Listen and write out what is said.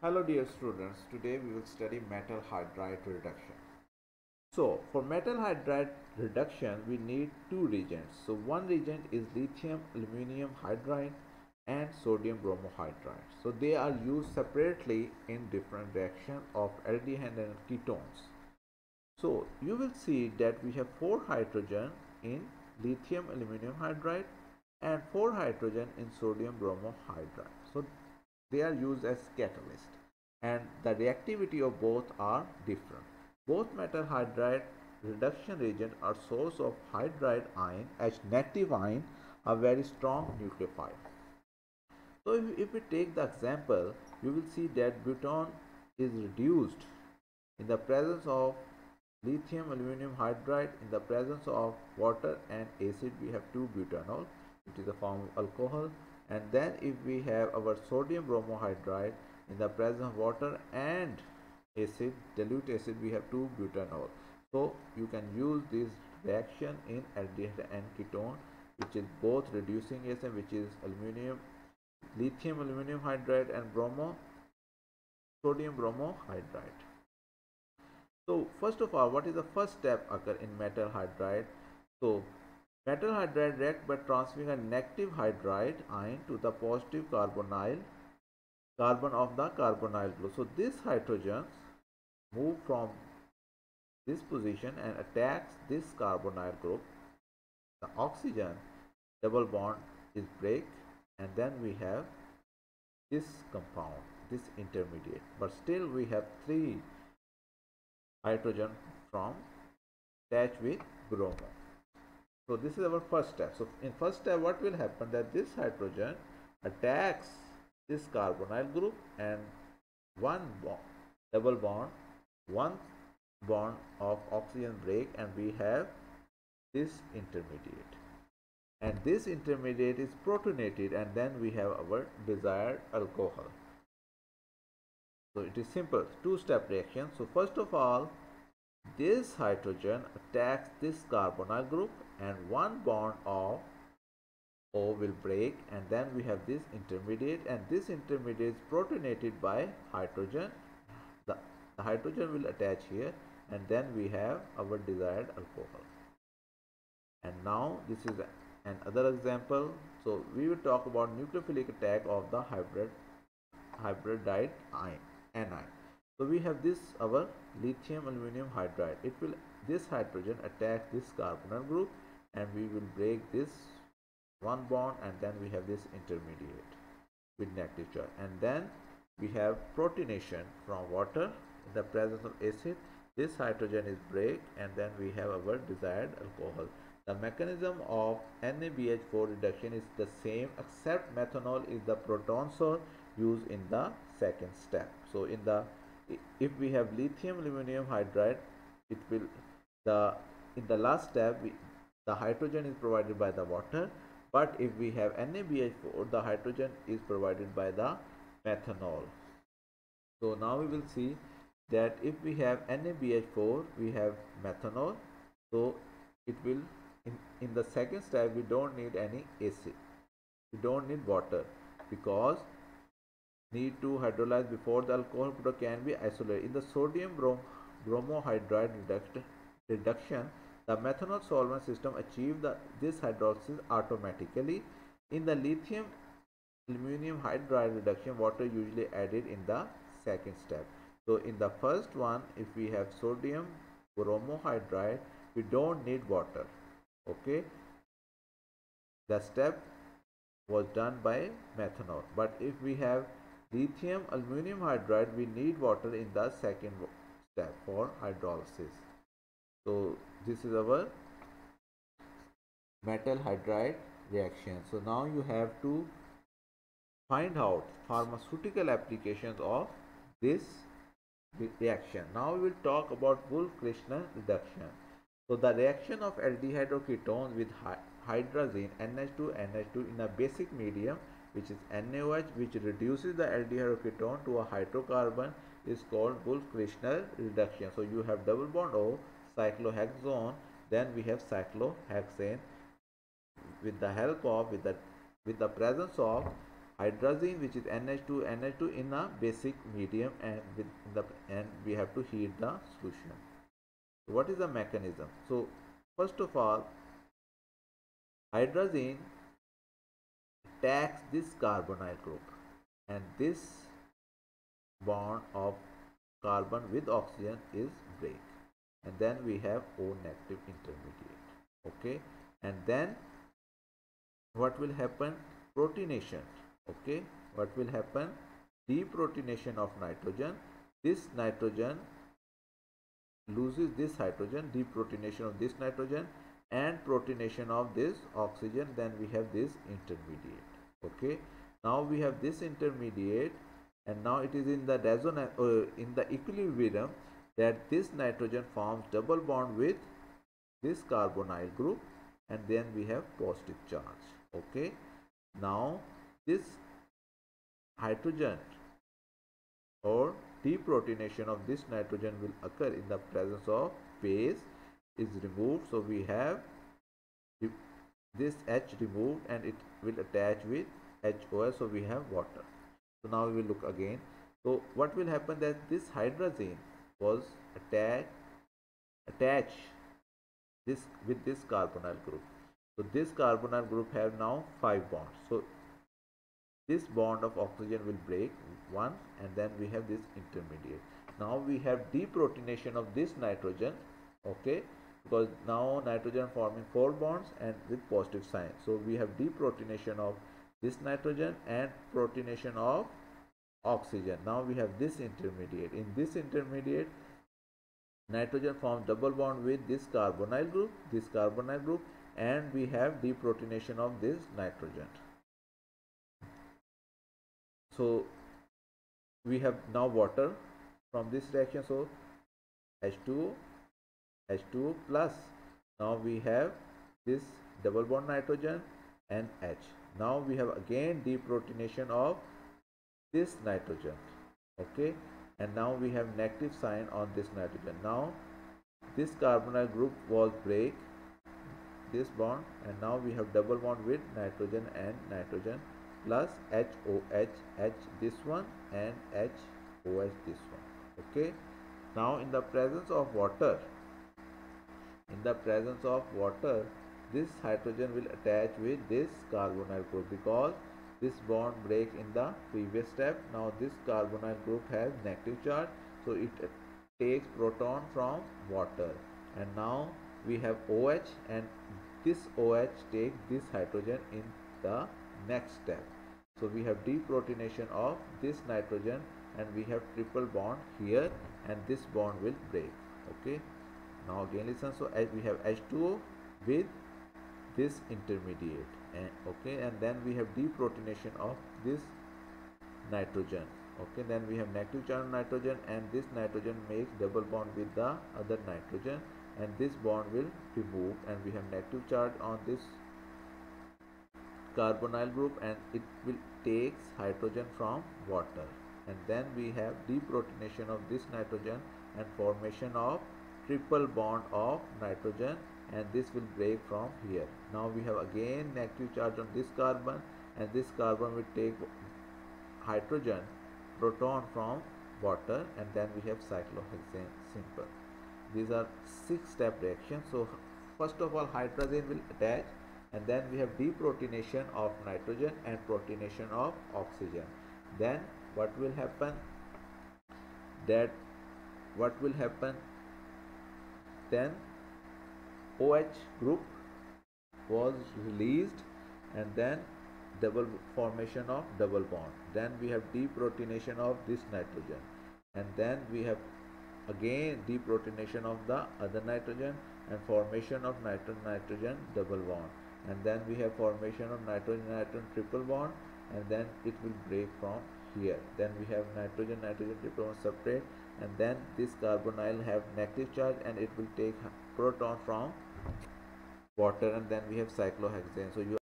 Hello dear students, today we will study metal hydride reduction. So for metal hydride reduction we need two reagents. So one reagent is lithium aluminum hydride and sodium bromohydride. So they are used separately in different reactions of aldehyde and ketones. So you will see that we have 4 hydrogen in lithium aluminum hydride and 4 hydrogen in sodium bromohydride. So they are used as catalyst and the reactivity of both are different. Both metal hydride reduction reagent are source of hydride ion as negative ion, a very strong nucleophile. So if we take the example, you will see that butanol is reduced in the presence of lithium aluminum hydride. In the presence of water and acid we have 2-butanol, it is a form of alcohol. And then if we have our sodium bromohydride, in the presence of water and acid, dilute acid, we have 2-butanol. So you can use this reaction in aldehyde and ketone, which is both reducing agent, which is lithium aluminum hydride, and sodium bromohydride. So first of all, what is the first step occur in metal hydride? So metal hydride react by transferring a negative hydride ion to the positive carbon of the carbonyl group. So this hydrogen move from this position and attacks this carbonyl group. The oxygen double bond is break, and then we have this compound, this intermediate. But still we have 3 hydrogen from attached with bromo. So this is our first step. So in first step, what will happen, that this hydrogen attacks this carbonyl group and one bond, double bond, one bond of oxygen break, and we have this intermediate. And this intermediate is protonated, and then we have our desired alcohol. So it is simple two-step reaction. So first of all, this hydrogen attacks this carbonyl group and one bond of O will break, and then we have this intermediate, and this intermediate is protonated by hydrogen. The hydrogen will attach here, and then we have our desired alcohol. And now this is another example. So we will talk about nucleophilic attack of the hybridized anion. So we have this our lithium aluminum hydride. This hydrogen attacks this carbonyl group, and we will break this one bond, and then we have this intermediate with negative charge. And then we have protonation from water in the presence of acid. This hydrogen is break, and then we have our desired alcohol. The mechanism of NaBH4 reduction is the same, except methanol is the proton source used in the second step. So if we have lithium aluminum hydride, it will in the last step the hydrogen is provided by the water, but if we have NaBH4, the hydrogen is provided by the methanol. So now we will see that if we have NaBH4, we have methanol. So it will in the second step we don't need any acid, we don't need water, because need to hydrolyze before the alcohol product can be isolated. In the sodium bromohydride reduction, the methanol solvent system achieves this hydrolysis automatically. In the lithium aluminum hydride reduction, water usually added in the second step. So in the first one, if we have sodium bromohydride, we don't need water. Okay, the step was done by methanol. But if we have lithium aluminum hydride, we need water in the second step for hydrolysis. So this is our metal hydride reaction. So now you have to find out pharmaceutical applications of this reaction. Now we will talk about Wolff-Kishner reduction. So the reaction of aldehyde with hydrazine NH2 in a basic medium, which is NaOH, which reduces the aldehyde to a hydrocarbon, is called Wolff-Kishner reduction. So you have double bond O, cyclohexone, then we have cyclohexane with the help of with the presence of hydrazine, which is NH2 in a basic medium, and we have to heat the solution. So what is the mechanism? So first of all, hydrazine attacks this carbonyl group, and this bond of carbon with oxygen is break, and then we have O negative intermediate. Okay, and then what will happen? Protonation. Okay, what will happen? Deprotonation of nitrogen. This nitrogen loses this hydrogen, deprotonation of this nitrogen, and protonation of this oxygen. Then we have this intermediate. Okay, now we have this intermediate, and now it is in the resonance in the equilibrium, that this nitrogen forms double bond with this carbonyl group, and then we have positive charge. Okay, now this hydrogen or deprotonation of this nitrogen will occur in the presence of base is removed. So we have this H removed, and it will attach with HOS, so we have water. So now we will look again. So what will happen, that this hydrazine was attached this with this carbonyl group. So this carbonyl group have now 5 bonds. So this bond of oxygen will break one, and then we have this intermediate. Now we have deprotonation of this nitrogen. Okay, because now nitrogen forming 4 bonds and with positive sign. So we have deprotonation of this nitrogen and protonation of oxygen. Now we have this intermediate. In this intermediate, nitrogen forms double bond with this carbonyl group, and we have deprotonation of this nitrogen. So we have now water from this reaction. So H2O plus. Now we have this double bond nitrogen and H. Now we have again deprotonation of this nitrogen. Okay, and now we have negative sign on this nitrogen. Now this carbonyl group was break this bond, and now we have double bond with nitrogen and nitrogen plus HOH, H this one, and HOH this one. Okay, now in the presence of water, this hydrogen will attach with this carbonyl group, because this bond break in the previous step. Now this carbonyl group has negative charge, so it takes proton from water, and now we have OH, and this OH take this hydrogen in the next step. So we have deprotonation of this nitrogen, and we have triple bond here, and this bond will break. Okay, now again listen. So we have H2O with this intermediate, and okay, and then we have deprotonation of this nitrogen. Okay, then we have negative charge on nitrogen, and this nitrogen makes double bond with the other nitrogen, and this bond will be moved, and we have negative charge on this carbonyl group, and it will takes hydrogen from water, and then we have deprotonation of this nitrogen and formation of triple bond of nitrogen, and this will break from here. Now we have again negative charge on this carbon, and this carbon will take hydrogen proton from water, and then we have cyclohexane simple. These are 6-step reactions. So first of all, hydrazine will attach, and then we have deprotonation of nitrogen and protonation of oxygen. Then what will happen? Then OH group was released, and then double formation of double bond. Then we have deprotonation of this nitrogen, and then we have again deprotonation of the other nitrogen and formation of nitrogen double bond, and then we have formation of nitrogen triple bond, and then it will break from here. Then we have nitrogen triple bond separate, and then this carbonyl have negative charge, and it will take proton from water, and then we have cyclohexane. So you